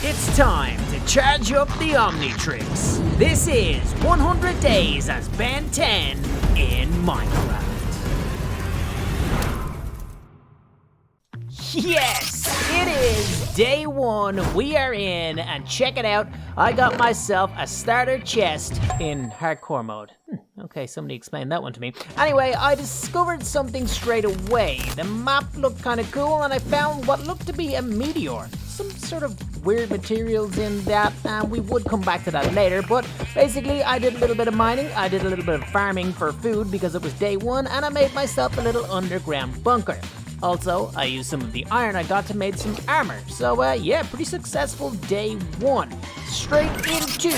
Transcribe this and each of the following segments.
It's time to charge up the Omnitrix. This is 100 days as Ben 10 in Minecraft. Yes, it is day 1. We are in, and check it out. I got myself a starter chest in hardcore mode. Okay, somebody explain that one to me. Anyway, I discovered something straight away. The map looked kind of cool, and I found what looked to be a meteor. Some sort of weird materials in that, and we would come back to that later, but basically I did a little bit of mining, I did a little bit of farming for food because it was day 1, and I made myself a little underground bunker. Also, I used some of the iron I got to make some armor. So yeah, pretty successful day 1. Straight into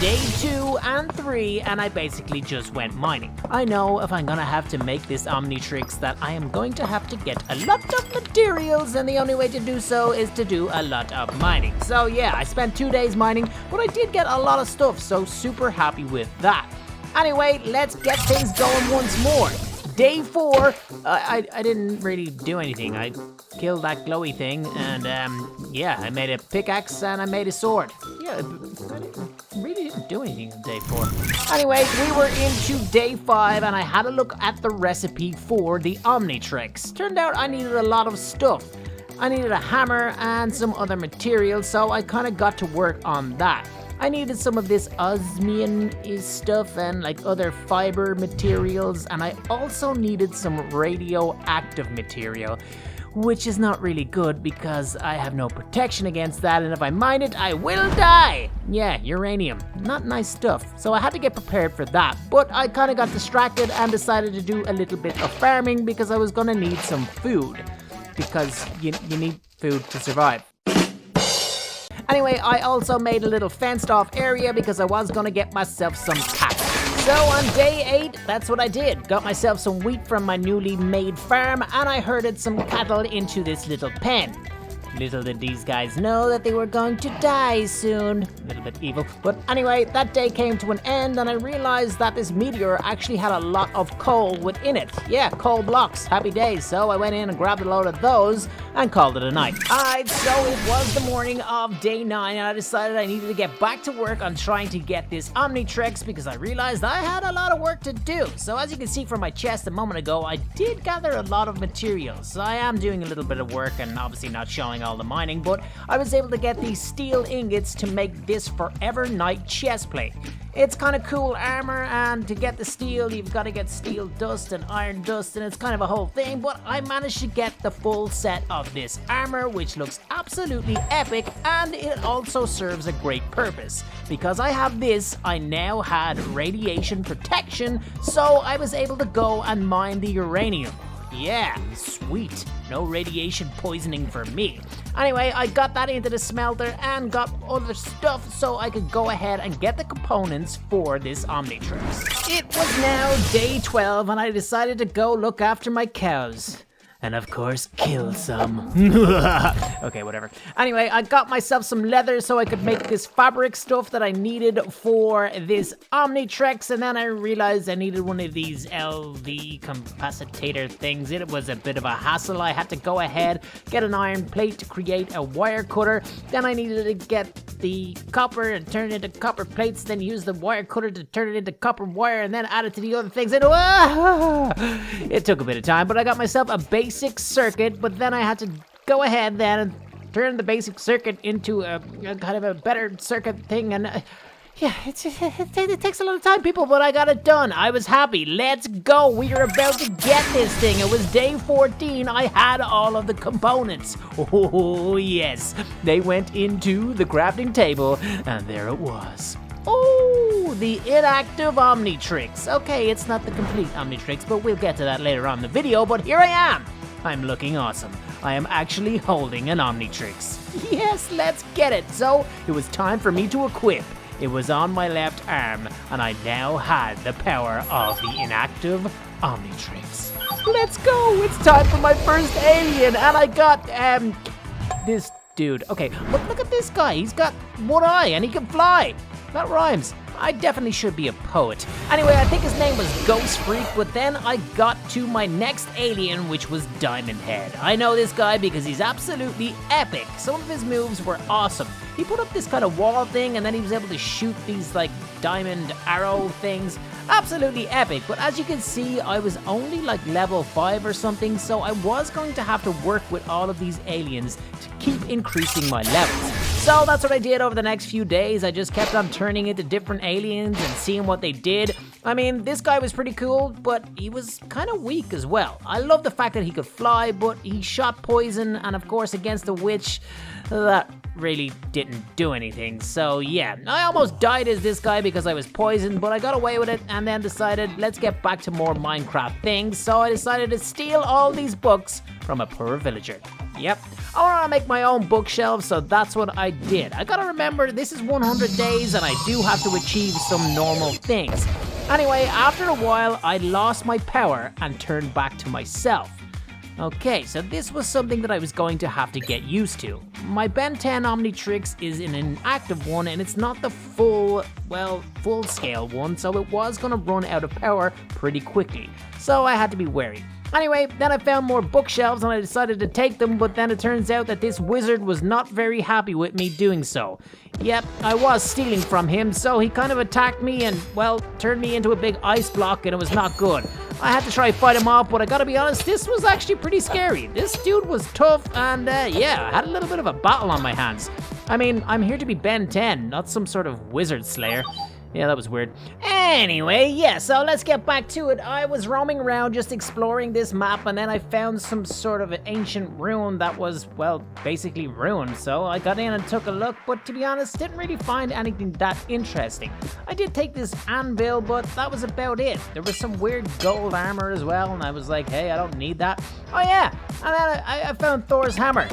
day 2 and 3, and I basically just went mining. I know if I'm gonna have to make this Omnitrix that I am going to have to get a lot of materials, and the only way to do so is to do a lot of mining. So yeah, I spent 2 days mining, but I did get a lot of stuff, so super happy with that. Anyway, let's get things going once more. Day 4, I didn't really do anything. I killed that glowy thing, and yeah, I made a pickaxe and I made a sword. Yeah, I really didn't do anything on day 4. Anyway, we were into day 5, and I had a look at the recipe for the Omnitrix. Turned out I needed a lot of stuff. I needed a hammer and some other materials, so I kind of got to work on that. I needed some of this osmium stuff and like other fiber materials, and I also needed some radioactive material, which is not really good because I have no protection against that, and if I mine it, I will die. Yeah, uranium, not nice stuff. So I had to get prepared for that, but I kind of got distracted and decided to do a little bit of farming because I was gonna need some food, because you need food to survive. Anyway, I also made a little fenced off area because I was gonna get myself some cattle. So on day 8, that's what I did. Got myself some wheat from my newly made farm, and I herded some cattle into this little pen. Little did these guys know that they were going to die soon. A little bit evil. But anyway, that day came to an end, and I realized that this meteor actually had a lot of coal within it. Yeah, coal blocks. Happy days. So I went in and grabbed a load of those and called it a night. Alright, so it was the morning of day 9, and I decided I needed to get back to work on trying to get this Omnitrix because I realized I had a lot of work to do. So as you can see from my chest a moment ago, I did gather a lot of materials. So I am doing a little bit of work and obviously not showing all the mining, but I was able to get these steel ingots to make this forever night chest plate. It's kind of cool armor, and to get the steel, you've got to get steel dust and iron dust, and it's kind of a whole thing, but I managed to get the full set of this armor, which looks absolutely epic, and it also serves a great purpose. Because I have this, I now had radiation protection, so I was able to go and mine the uranium. Yeah, sweet. No radiation poisoning for me. Anyway, I got that into the smelter and got other stuff so I could go ahead and get the components for this Omnitrix. It was now day 12, and I decided to go look after my cows. And of course, kill some. Okay, whatever. Anyway, I got myself some leather so I could make this fabric stuff that I needed for this Omnitrix, and then I realized I needed one of these LV capacitor things. It was a bit of a hassle. I had to go ahead, get an iron plate to create a wire cutter. Then I needed to get the copper and turn it into copper plates, then use the wire cutter to turn it into copper wire, and then add it to the other things. And it took a bit of time, but I got myself a basic circuit, but then I had to go ahead then and turn the basic circuit into a kind of a better circuit thing, and yeah, it takes a lot of time, people, but I got it done. I was happy. Let's go. We are about to get this thing. It was day 14. I had all of the components. Oh, yes. They went into the crafting table, and there it was. Oh, the inactive Omnitrix. Okay, it's not the complete Omnitrix, but we'll get to that later on in the video, but here I am. I'm looking awesome. I am actually holding an Omnitrix. Yes, let's get it. So, it was time for me to equip. It was on my left arm, and I now had the power of the inactive Omnitrix. Let's go! It's time for my first alien, and I got, this dude. Okay, look at this guy. He's got one eye, and he can fly. that rhymes. I definitely should be a poet. Anyway, I think his name was Ghost Freak, but then I got to my next alien, which was Diamond Head. I know this guy because he's absolutely epic. Some of his moves were awesome. He put up this kind of wall thing, and then he was able to shoot these like diamond arrow things. Absolutely epic, but as you can see, I was only like level 5 or something, so I was going to have to work with all of these aliens to keep increasing my levels. So that's what I did over the next few days. I just kept on turning into different aliens and seeing what they did. I mean, this guy was pretty cool, but he was kind of weak as well. I love the fact that he could fly, but he shot poison, and of course against the witch, that really didn't do anything. So yeah, I almost died as this guy because I was poisoned, but I got away with it and then decided let's get back to more Minecraft things. So I decided to steal all these books from a poor villager. Yep, I want to make my own bookshelf, so that's what I did. I gotta remember, this is 100 days and I do have to achieve some normal things. Anyway, after a while, I lost my power and turned back to myself. Okay, so this was something that I was going to have to get used to. My Ben 10 Omnitrix is in an active one, and it's not the full scale one, so it was gonna run out of power pretty quickly. So I had to be wary. Anyway, then I found more bookshelves and I decided to take them, but then it turns out that this wizard was not very happy with me doing so. Yep, I was stealing from him, so he kind of attacked me and, well, turned me into a big ice block, and it was not good. I had to try fight him off, but I gotta be honest, this was actually pretty scary. This dude was tough, and yeah, I had a little bit of a battle on my hands. I mean, I'm here to be Ben 10, not some sort of wizard slayer. Yeah, that was weird. Anyway, yeah, so let's get back to it. I was roaming around just exploring this map, and then I found some sort of an ancient ruin that was, well, basically ruined. So I got in and took a look, but to be honest, didn't really find anything that interesting. I did take this anvil, but that was about it. There was some weird gold armor as well, and I was like, hey, I don't need that. Oh yeah, and then I found Thor's hammer.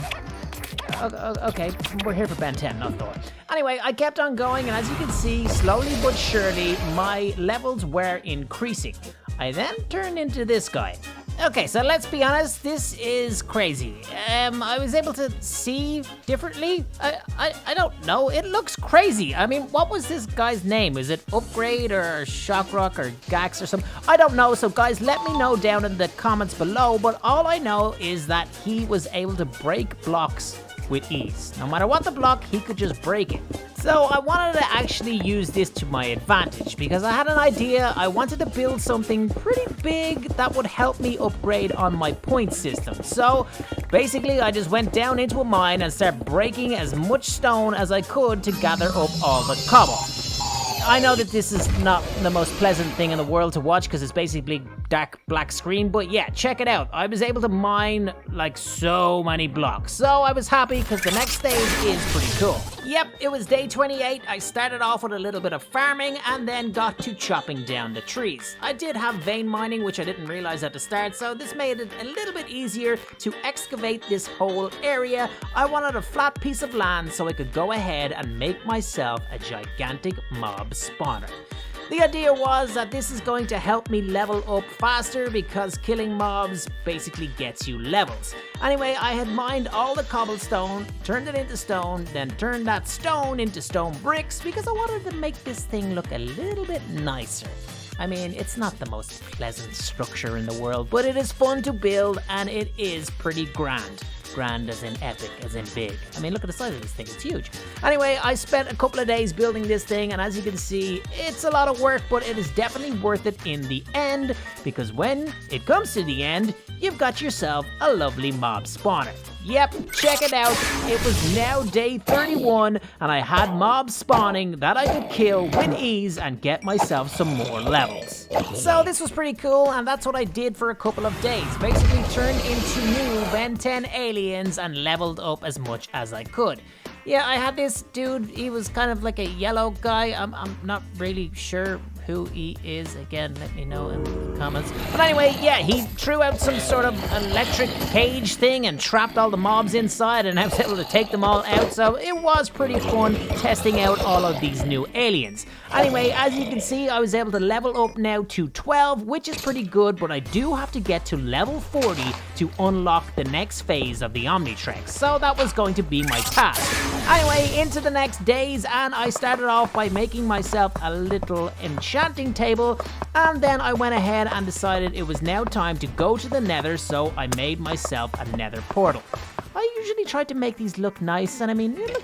Okay, we're here for Ben 10, not Thor. Anyway, I kept on going, and as you can see, slowly but surely, my levels were increasing. I then turned into this guy. Okay, so let's be honest, this is crazy. I was able to see differently. I don't know, it looks crazy. I mean, what was this guy's name? Is it Upgrade or Shockrock or Gax or something? I don't know, so guys, let me know down in the comments below, but all I know is that he was able to break blocks with ease. No matter what the block, he could just break it. So I wanted to actually use this to my advantage because I had an idea. I wanted to build something pretty big that would help me upgrade on my point system. So basically I just went down into a mine and started breaking as much stone as I could to gather up all the cobble. I know that this is not the most pleasant thing in the world to watch because it's basically dark black screen, but yeah, check it out. I was able to mine like so many blocks, so I was happy because the next stage is pretty cool. Yep, it was day 28. I started off with a little bit of farming and then got to chopping down the trees. I did have vein mining, which I didn't realize at the start, so this made it a little bit easier to excavate this whole area. I wanted a flat piece of land so I could go ahead and make myself a gigantic mob spawner. The idea was that this is going to help me level up faster because killing mobs basically gets you levels. Anyway, I had mined all the cobblestone, turned it into stone, then turned that stone into stone bricks because I wanted to make this thing look a little bit nicer. I mean, it's not the most pleasant structure in the world, but it is fun to build and it is pretty grand. Grand as in epic, as in big. I mean, look at the size of this thing, it's huge. Anyway, I spent a couple of days building this thing, and as you can see, it's a lot of work, but it is definitely worth it in the end, because when it comes to the end, you've got yourself a lovely mob spawner. Yep, check it out. It was now day 31, and I had mobs spawning that I could kill with ease and get myself some more levels. So this was pretty cool, and that's what I did for a couple of days. Basically turned into new Ben 10 aliens and leveled up as much as I could. Yeah, I had this dude, he was kind of like a yellow guy. I'm not really sure who he is. Again, let me know in the comments. But anyway, yeah, he threw out some sort of electric cage thing and trapped all the mobs inside, and I was able to take them all out, so it was pretty fun testing out all of these new aliens. Anyway, as you can see, I was able to level up now to 12, which is pretty good, but I do have to get to level 40 to unlock the next phase of the Omnitrix, so that was going to be my task. Anyway, into the next days, and I started off by making myself a little enchanting table, and then I went ahead and decided it was now time to go to the Nether, so I made myself a Nether portal. I usually try to make these look nice, and I mean, look,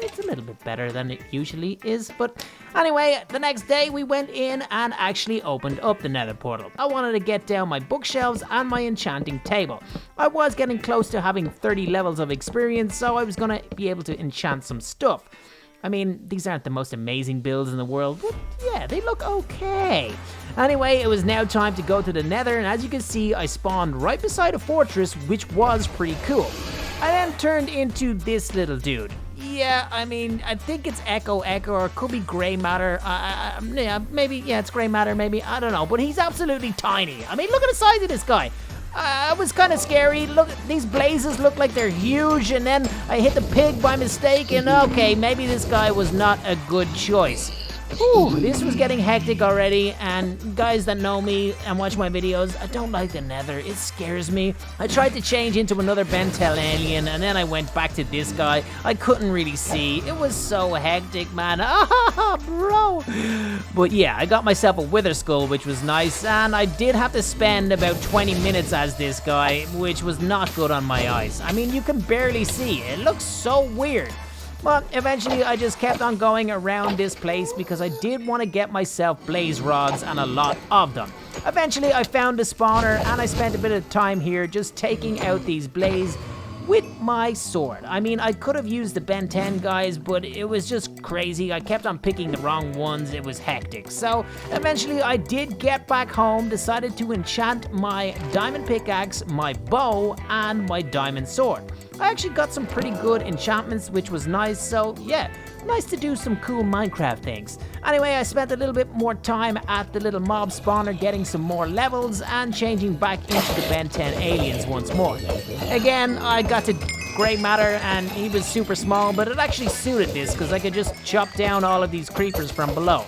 it's a little bit better than it usually is, but anyway, the next day we went in and actually opened up the Nether portal. I wanted to get down my bookshelves and my enchanting table. I was getting close to having 30 levels of experience, so I was gonna be able to enchant some stuff. I mean, these aren't the most amazing builds in the world, but yeah, they look okay. Anyway, it was now time to go to the Nether, and as you can see, I spawned right beside a fortress, which was pretty cool. I then turned into this little dude. Yeah, I mean, I think it's Echo, or it could be Grey Matter. Yeah, maybe, yeah, it's Grey Matter, maybe, I don't know, but he's absolutely tiny. I mean, look at the size of this guy. It was kind of scary. Look, these blazes look like they're huge, and then I hit the pig by mistake, and okay, maybe this guy was not a good choice. Ooh, this was getting hectic already, and guys that know me and watch my videos, I don't like the Nether. It scares me. I tried to change into another Bentel alien, and then I went back to this guy. I couldn't really see. It was so hectic, man. Ah, bro. But yeah, I got myself a Wither Skull, which was nice, and I did have to spend about 20 minutes as this guy, which was not good on my eyes. I mean, you can barely see. It looks so weird. But eventually I just kept on going around this place because I did want to get myself blaze rods and a lot of them. Eventually I found a spawner and I spent a bit of time here just taking out these blaze with my sword. I mean, I could have used the Ben 10 guys, but it was just crazy. I kept on picking the wrong ones. It was hectic. So eventually I did get back home, decided to enchant my diamond pickaxe, my bow, and my diamond sword. I actually got some pretty good enchantments, which was nice, so yeah, nice to do some cool Minecraft things. Anyway, I spent a little bit more time at the little mob spawner getting some more levels and changing back into the Ben 10 aliens once more. Again, I got to Grey Matter and he was super small, but it actually suited this because I could just chop down all of these creepers from below.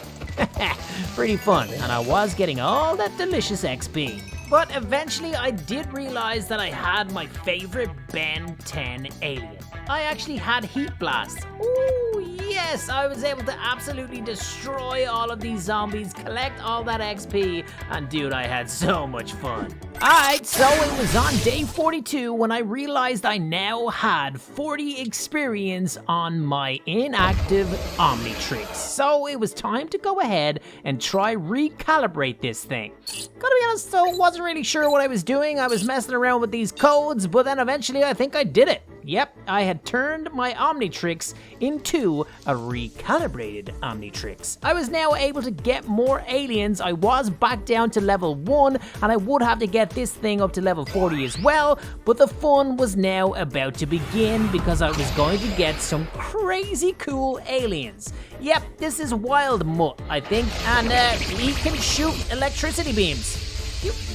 Pretty fun, and I was getting all that delicious XP. But eventually I did realize that I had my favorite Ben 10 alien. I actually had Heat Blast. Ooh, yes, I was able to absolutely destroy all of these zombies, collect all that XP, and dude, I had so much fun. Alright, so it was on day 42 when I realized I now had 40 experience on my inactive Omnitrix. So it was time to go ahead and try recalibrate this thing. Gotta be honest though, wasn't really sure what I was doing. I was messing around with these codes, but then eventually I think I did it. Yep, I had turned my Omnitrix into a recalibrated Omnitrix. I was now able to get more aliens. I was back down to level 1, and I would have to get this thing up to level 40 as well, but the fun was now about to begin because I was going to get some crazy cool aliens. Yep, this is Wild Mutt, I think, and he can shoot electricity beams.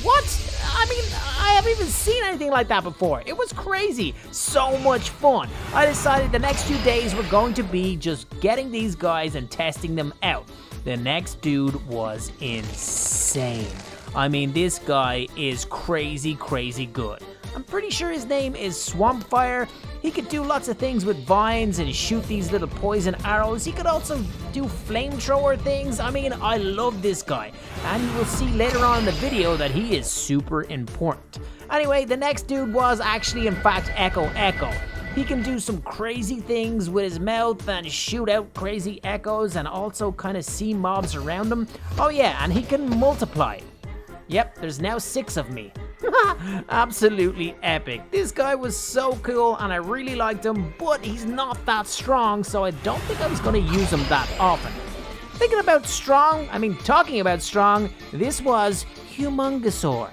What? I mean, I haven't even seen anything like that before. It was crazy. So much fun. I decided the next few days were going to be just getting these guys and testing them out. The next dude was insane. I mean, this guy is crazy good. I'm pretty sure his name is Swampfire. He could do lots of things with vines and shoot these little poison arrows. He could also do flamethrower things. I mean, I love this guy. And you will see later on in the video that he is super important. Anyway, the next dude was actually, in fact, Echo. He can do some crazy things with his mouth and shoot out crazy echoes and also kind of see mobs around him. Oh yeah, and he can multiply. Yep, there's now 6 of me. Absolutely epic. This guy was so cool and I really liked him, but he's not that strong, so I don't think I was going to use him that often. Talking about strong, this was Humongosaur.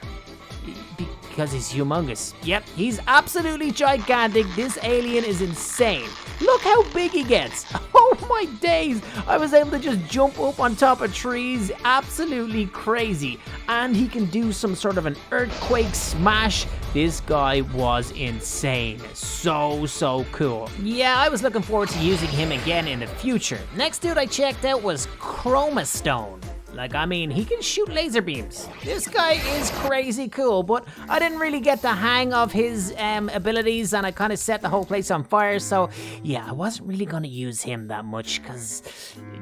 Because he's humongous. Yep, he's absolutely gigantic. This alien is insane. Look how big he gets. Oh my days. I was able to just jump up on top of trees. Absolutely crazy. And he can do some sort of an earthquake smash. This guy was insane. So cool. Yeah, I was looking forward to using him again in the future. Next dude I checked out was Chromastone. Like, I mean, he can shoot laser beams. This guy is crazy cool, but I didn't really get the hang of his abilities, and I kind of set the whole place on fire, so yeah, I wasn't really going to use him that much, because,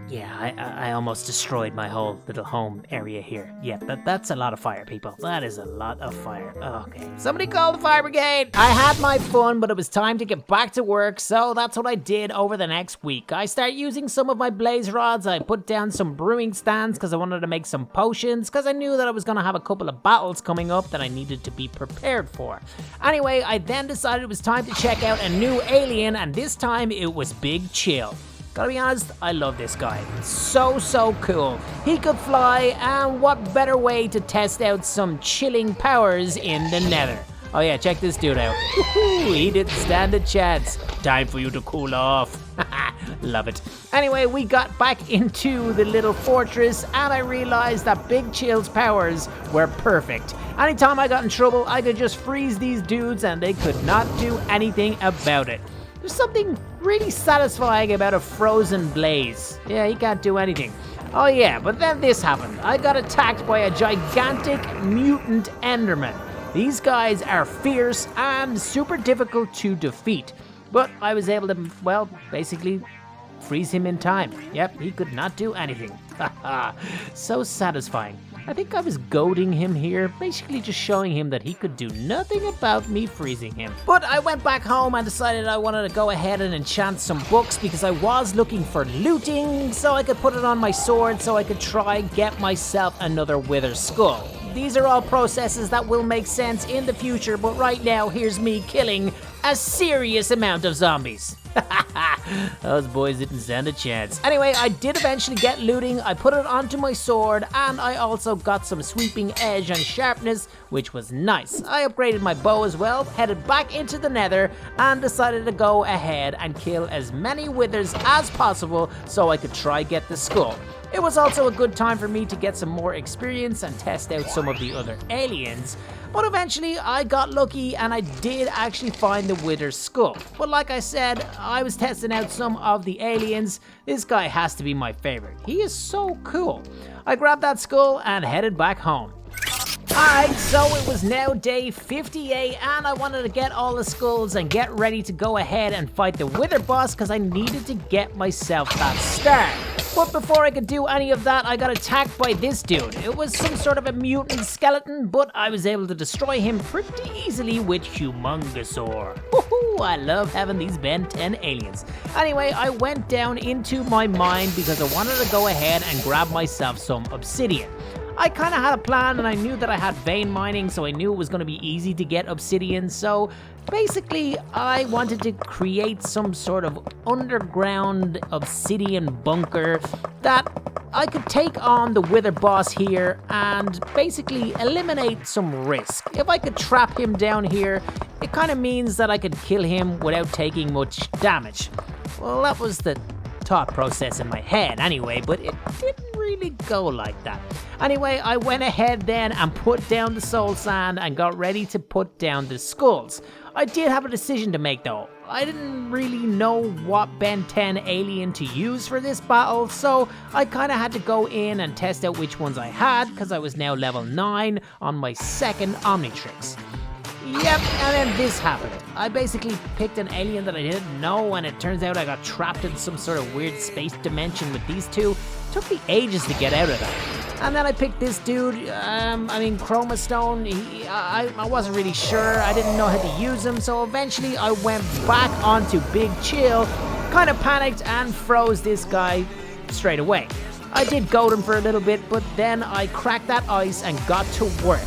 yeah, I almost destroyed my whole little home area here. Yeah, that's a lot of fire, people. That is a lot of fire. Okay, somebody call the fire brigade. I had my fun, but it was time to get back to work, so that's what I did over the next week. I started using some of my blaze rods. I put down some brewing stands because I wanted to make some potions, because I knew that I was going to have a couple of battles coming up that I needed to be prepared for. Anyway, I then decided it was time to check out a new alien, and this time it was Big Chill. Gotta be honest, I love this guy. So cool. He could fly, and what better way to test out some chilling powers in the Nether. Oh yeah, check this dude out. He didn't stand a chance. Time for you to cool off. Love it. Anyway, we got back into the little fortress, and I realized that Big Chill's powers were perfect. Anytime I got in trouble, I could just freeze these dudes and they could not do anything about it. There's something really satisfying about a frozen blaze. Yeah, he can't do anything. Oh yeah, but then this happened. I got attacked by a gigantic mutant Enderman. These guys are fierce and super difficult to defeat, but I was able to, well, basically freeze him in time. Yep, he could not do anything. Haha, so satisfying. I think I was goading him here, basically just showing him that he could do nothing about me freezing him. But I went back home and decided I wanted to go ahead and enchant some books because I was looking for looting, so I could put it on my sword so I could try get myself another wither skull. These are all processes that will make sense in the future, but right now, here's me killing a serious amount of zombies. Those boys didn't stand a chance. Anyway, I did eventually get looting. I put it onto my sword, and I also got some sweeping edge and sharpness, which was nice. I upgraded my bow as well, headed back into the Nether, and decided to go ahead and kill as many withers as possible so I could try get the skull. It was also a good time for me to get some more experience and test out some of the other aliens, but eventually I got lucky and I did actually find the wither skull. But like I said, I was testing out some of the aliens. This guy has to be my favorite. He is so cool. I grabbed that skull and headed back home. Alright, so it was now day 58 and I wanted to get all the skulls and get ready to go ahead and fight the wither boss because I needed to get myself that star. But before I could do any of that, I got attacked by this dude. It was some sort of a mutant skeleton, but I was able to destroy him pretty easily with Humongosaur. Woohoo! I love having these Ben 10 aliens. Anyway, I went down into my mine because I wanted to go ahead and grab myself some obsidian. I kind of had a plan and I knew that I had vein mining, so I knew it was going to be easy to get obsidian. So basically, I wanted to create some sort of underground obsidian bunker that I could take on the wither boss here and basically eliminate some risk. If I could trap him down here, it kind of means that I could kill him without taking much damage. Well, that was the thought process in my head anyway, but it didn't really go like that. Anyway, I went ahead then and put down the soul sand and got ready to put down the skulls. I did have a decision to make though. I didn't really know what Ben 10 alien to use for this battle, so I kind of had to go in and test out which ones I had because I was now level 9 on my second Omnitrix. Yep, and then this happened. I basically picked an alien that I didn't know, and it turns out I got trapped in some sort of weird space dimension with these two. Took me ages to get out of that. And then I picked this dude, Chroma Stone. I wasn't really sure. I didn't know how to use him, so eventually I went back onto Big Chill, kind of panicked and froze this guy straight away. I did goad him for a little bit, but then I cracked that ice and got to work.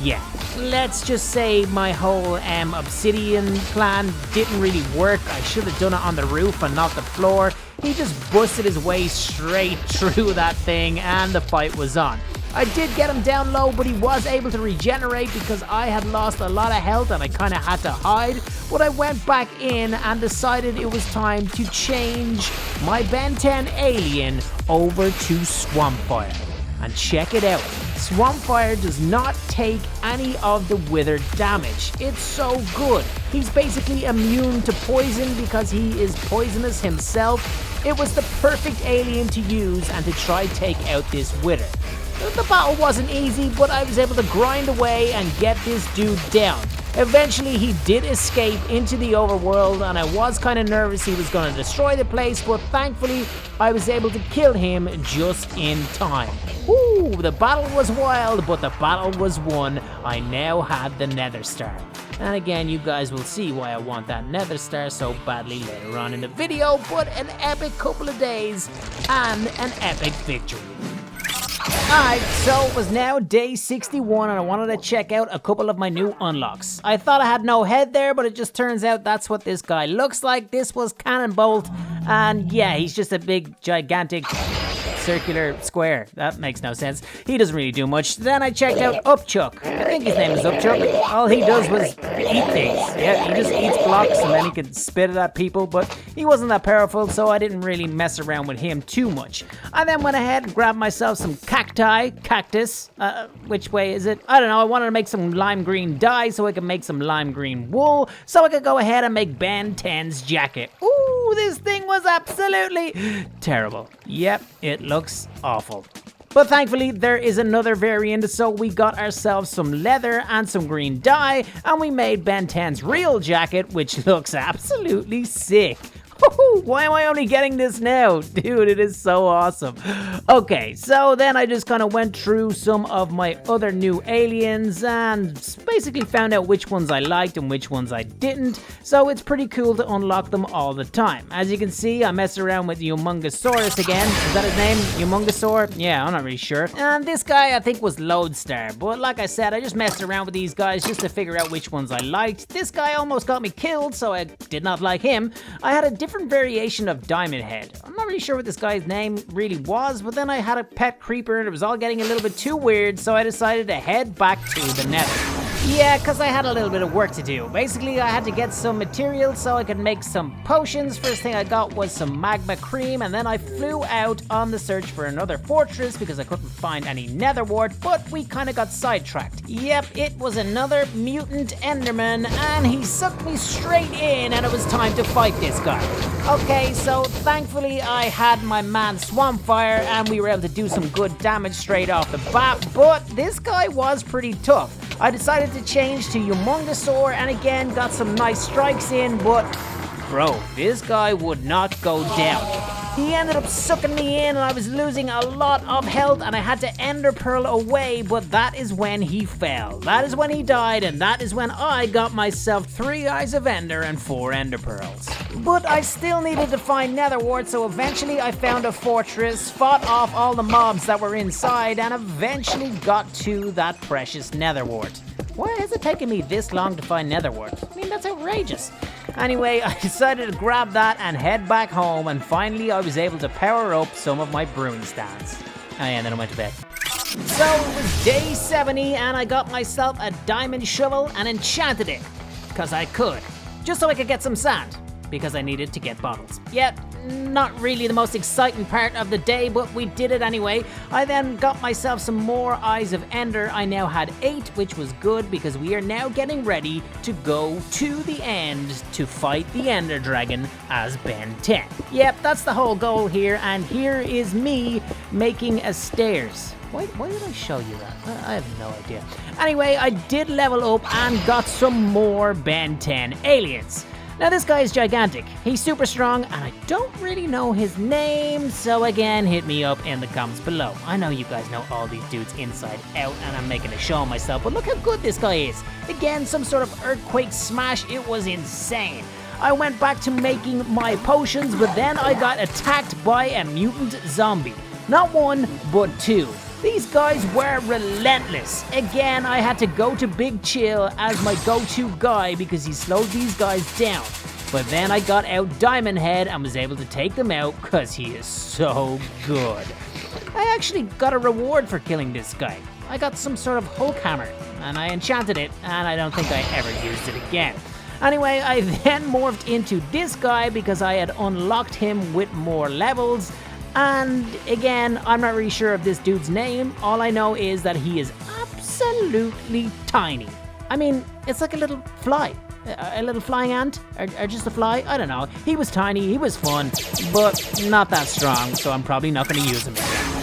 Yeah, let's just say my whole obsidian plan didn't really work. I should have done it on the roof and not the floor. He just busted his way straight through that thing and the fight was on. I did get him down low, but he was able to regenerate because I had lost a lot of health and I kind of had to hide. But I went back in and decided it was time to change my Ben 10 alien over to Swampfire. And check it out. Swampfire does not take any of the wither damage. It's so good. He's basically immune to poison because he is poisonous himself. It was the perfect alien to use and to try take out this wither. The battle wasn't easy, but I was able to grind away and get this dude down. Eventually, he did escape into the overworld, and I was kind of nervous he was going to destroy the place, but thankfully, I was able to kill him just in time. Woo! The battle was wild, but the battle was won. I now had the Nether Star. And again, you guys will see why I want that Nether Star so badly later on in the video, but an epic couple of days and an epic victory. Alright, so it was now day 61 and I wanted to check out a couple of my new unlocks. I thought I had no head there, but it just turns out that's what this guy looks like. This was Cannonbolt, and yeah, he's just a big, gigantic, circular square. That makes no sense. He doesn't really do much. Then I checked out Upchuck. I think his name is Upchuck. All he does was eat things. Yeah, he just eats blocks and then he can spit it at people, but he wasn't that powerful, so I didn't really mess around with him too much. I then went ahead and grabbed myself some cactus. Which way is it? I don't know. I wanted to make some lime green dye so I could make some lime green wool, so I could go ahead and make Ben 10's jacket. Ooh, this thing was absolutely terrible. Yep, it looks awful. But thankfully, there is another variant, so we got ourselves some leather and some green dye, and we made Ben 10's real jacket, which looks absolutely sick. Why am I only getting this now? Dude, it is so awesome. Okay, so then I just kind of went through some of my other new aliens and basically found out which ones I liked and which ones I didn't. So it's pretty cool to unlock them all the time. As you can see, I messed around with Humongosaurus again. Is that his name? Humongosaur? Yeah, I'm not really sure. And this guy I think was Lodestar. But like I said, I just messed around with these guys just to figure out which ones I liked. This guy almost got me killed, so I did not like him. I had a different variation of Diamond Head. I'm not really sure what this guy's name really was, but then I had a pet creeper and it was all getting a little bit too weird, so I decided to head back to the Nether. Yeah, because I had a little bit of work to do. Basically, I had to get some materials so I could make some potions. First thing I got was some magma cream, and then I flew out on the search for another fortress because I couldn't find any nether wart, but we kind of got sidetracked. Yep, it was another mutant enderman, and he sucked me straight in, and it was time to fight this guy. Okay, so thankfully I had my man Swampfire, and we were able to do some good damage straight off the bat, but this guy was pretty tough. I decided to change to Humongosaur and again got some nice strikes in, but bro, this guy would not go down. He ended up sucking me in and I was losing a lot of health and I had to Ender Pearl away, but that is when he fell. That is when he died, and that is when I got myself 3 Eyes of Ender and 4 Ender Pearls. But I still needed to find nether wart, so eventually I found a fortress, fought off all the mobs that were inside, and eventually got to that precious nether wart. Why has it taken me this long to find nether wart? I mean, that's outrageous. Anyway, I decided to grab that and head back home, and finally I was able to power up some of my brewing stands. Oh yeah, and then I went to bed. So it was day 70 and I got myself a diamond shovel and enchanted it. Because I could. Just so I could get some sand. Because I needed to get bottles. Yep, not really the most exciting part of the day, but we did it anyway. I then got myself some more Eyes of Ender. I now had 8, which was good because we are now getting ready to go to the end to fight the Ender Dragon as Ben 10. Yep, that's the whole goal here, and here is me making a stairs. Why did I show you that? I have no idea. Anyway, I did level up and got some more Ben 10 aliens. Now this guy is gigantic, he's super strong, and I don't really know his name, so again, hit me up in the comments below. I know you guys know all these dudes inside out, and I'm making a show of myself, but look how good this guy is. Again, some sort of earthquake smash, it was insane. I went back to making my potions, but then I got attacked by a mutant zombie. Not 1, but 2. These guys were relentless. Again, I had to go to Big Chill as my go-to guy because he slowed these guys down. But then I got out Diamond Head and was able to take them out because he is so good. I actually got a reward for killing this guy. I got some sort of Hulk hammer and I enchanted it, and I don't think I ever used it again. Anyway, I then morphed into this guy because I had unlocked him with more levels. And again, I'm not really sure of this dude's name. All I know is that he is absolutely tiny. I mean, it's like a little fly. A little flying ant? Or just a fly? I don't know. He was tiny, he was fun, but not that strong, so I'm probably not going to use him again.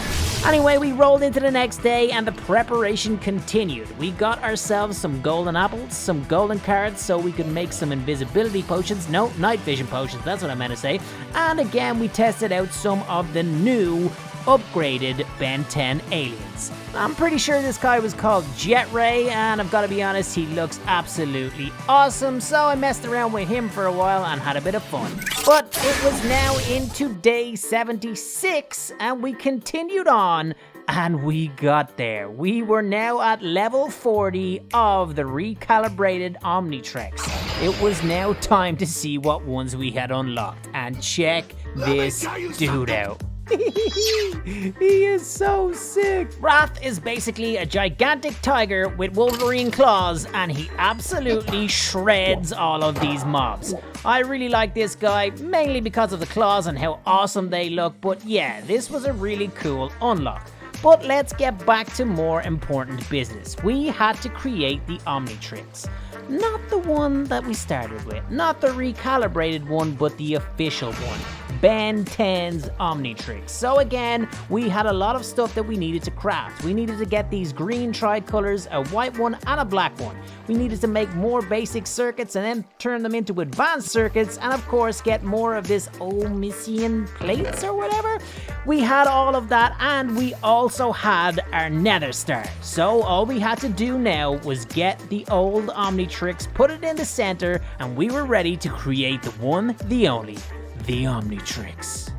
Anyway, we rolled into the next day and the preparation continued. We got ourselves some golden apples, some golden carrots so we could make some invisibility potions. No, night vision potions, that's what I meant to say. And again, we tested out some of the new upgraded Ben 10 aliens. I'm pretty sure this guy was called Jet Ray, and I've got to be honest, he looks absolutely awesome, so I messed around with him for a while and had a bit of fun. But it was now into day 76, and we continued on, and we got there. We were now at level 40 of the recalibrated Omnitrix. It was now time to see what ones we had unlocked, and check this dude out. He is so sick. Wrath is basically a gigantic tiger with Wolverine claws, and he absolutely shreds all of these mobs. I really like this guy, mainly because of the claws and how awesome they look, but yeah, this was a really cool unlock. But let's get back to more important business. We had to create the Omnitrix. Not the one that we started with, not the recalibrated one, but the official one. Ben 10's Omnitrix. So again, we had a lot of stuff that we needed to craft. We needed to get these green tricolors, a white one, and a black one. We needed to make more basic circuits and then turn them into advanced circuits, and of course get more of this Omnissian plates or whatever. We had all of that, and we also had our Nether star. So all we had to do now was get the old Omnitrix, put it in the center, and we were ready to create the one, the only, the Omnitrix.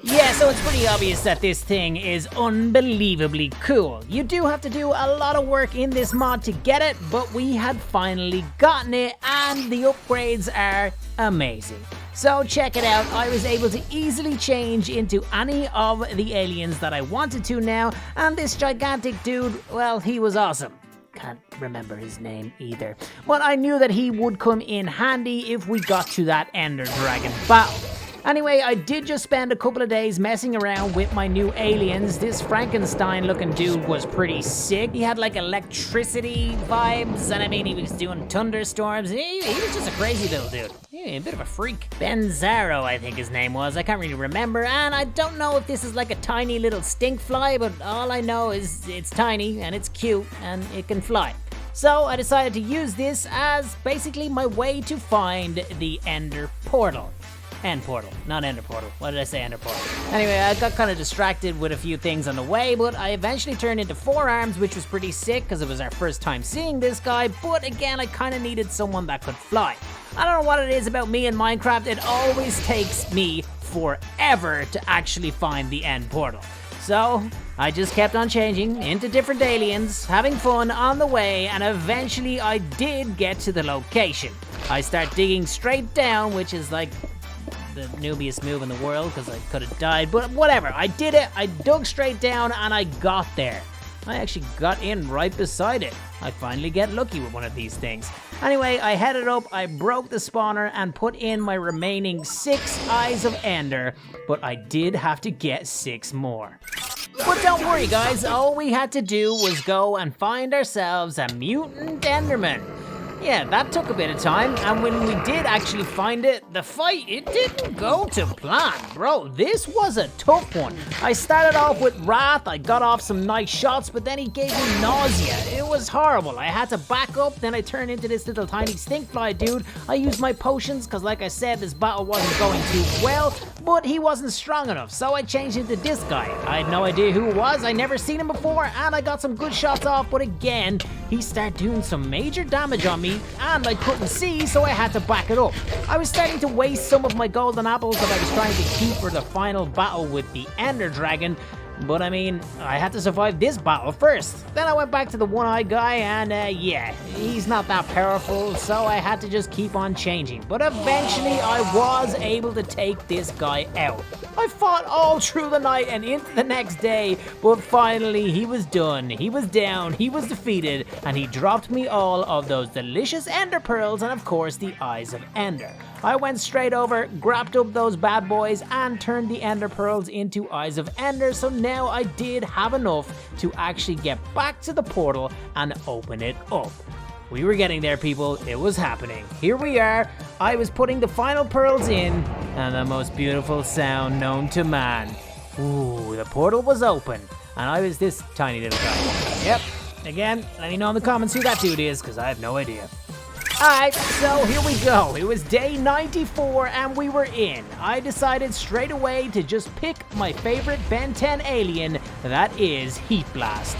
Yeah, so it's pretty obvious that this thing is unbelievably cool. You do have to do a lot of work in this mod to get it, but we had finally gotten it, and the upgrades are amazing. So check it out, I was able to easily change into any of the aliens that I wanted to now, and this gigantic dude, well, he was awesome. Can't remember his name either. But I knew that he would come in handy if we got to that Ender Dragon battle. Anyway, I did just spend a couple of days messing around with my new aliens. This Frankenstein looking dude was pretty sick. He had like electricity vibes, and I mean, he was doing thunderstorms. He was just a crazy little dude. A bit of a freak. Benzaro, I think his name was. I can't really remember, and I don't know if this is like a tiny little stink fly, but all I know is it's tiny, and it's cute, and it can fly. So I decided to use this as basically my way to find the Ender Portal. End portal, not Ender Portal. What did I say, Ender Portal? Anyway, I got kind of distracted with a few things on the way, but I eventually turned into 4 arms, which was pretty sick because it was our first time seeing this guy, but again, I kind of needed someone that could fly. I don't know what it is about me in Minecraft, it always takes me forever to actually find the end portal. So, I just kept on changing into different aliens, having fun on the way, and eventually I did get to the location. I start digging straight down, which is like the noobiest move in the world because I could have died, but whatever. I did it, I dug straight down, and I got there. I actually got in right beside it. I finally get lucky with one of these things. Anyway, I headed up, I broke the spawner, and put in my remaining 6 Eyes of Ender, but I did have to get 6 more. But don't worry guys, all we had to do was go and find ourselves a mutant Enderman. Yeah, that took a bit of time, and when we did actually find it, the fight, it didn't go to plan. Bro, this was a tough one. I started off with Wrath, I got off some nice shots, but then he gave me nausea. It was horrible. I had to back up, then I turned into this little tiny stinkfly dude. I used my potions, because like I said, this battle wasn't going too well, but he wasn't strong enough, so I changed into this guy. I had no idea who it was, I never seen him before, and I got some good shots off, but again, he started doing some major damage on me, and I couldn't see, so I had to back it up. I was starting to waste some of my golden apples that I was trying to keep for the final battle with the Ender Dragon, But I mean, I had to survive this battle first. Then I went back to the one-eyed guy and yeah, he's not that powerful, so I had to just keep on changing. But eventually I was able to take this guy out. I fought all through the night and into the next day, but finally he was done. He was down, he was defeated, and he dropped me all of those delicious ender pearls and of course the eyes of ender. I went straight over, grabbed up those bad boys, and turned the ender pearls into eyes of ender, so now I did have enough to actually get back to the portal and open it up. We were getting there, people. It was happening. Here we are. I was putting the final pearls in, and the most beautiful sound known to man. Ooh, the portal was open, and I was this tiny little guy. Yep. Again, let me know in the comments who that dude is, because I have no idea. Alright, so here we go. It was day 94 and we were in. I decided straight away to just pick my favorite Ben 10 alien, that is Heat Blast.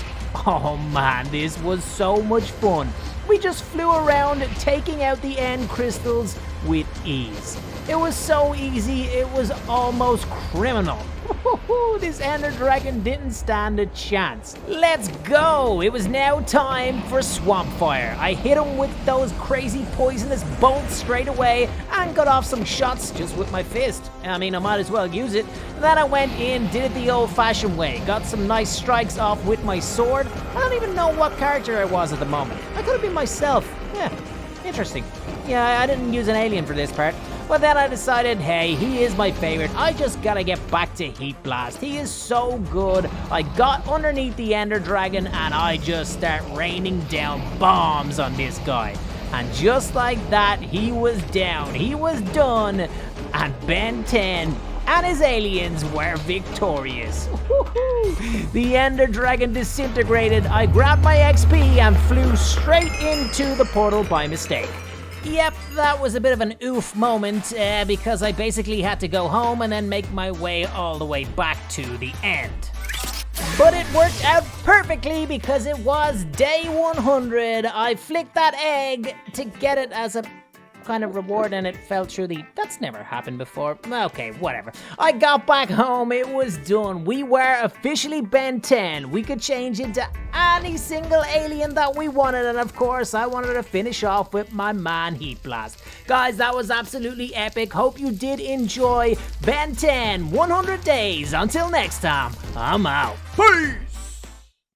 Oh man, this was so much fun. We just flew around taking out the end crystals with ease. It was so easy, it was almost criminal. This ender dragon didn't stand a chance. Let's go! It was now time for Swamp Fire. I hit him with those crazy poisonous bolts straight away and got off some shots just with my fist. I mean, I might as well use it. Then I went in, did it the old-fashioned way. Got some nice strikes off with my sword. I don't even know what character I was at the moment. I could have been myself. Yeah, interesting. Yeah, I didn't use an alien for this part. But then I decided, hey, he is my favorite. I just gotta get back to Heat Blast. He is so good. I got underneath the Ender Dragon and I just start raining down bombs on this guy. And just like that, he was down. He was done. And Ben 10 and his aliens were victorious. The Ender Dragon disintegrated. I grabbed my XP and flew straight into the portal by mistake. Yep, that was a bit of an oof moment because I basically had to go home and then make my way all the way back to the end. But it worked out perfectly because it was day 100. I flicked that egg to get it as a kind of reward and it fell through the... That's never happened before. Okay, whatever. I got back home. It was done. We were officially Ben 10. We could change into any single alien that we wanted, and of course I wanted to finish off with my man Heat Blast. Guys, that was absolutely epic. Hope you did enjoy Ben 10 100 days. Until next time, I'm out. Peace!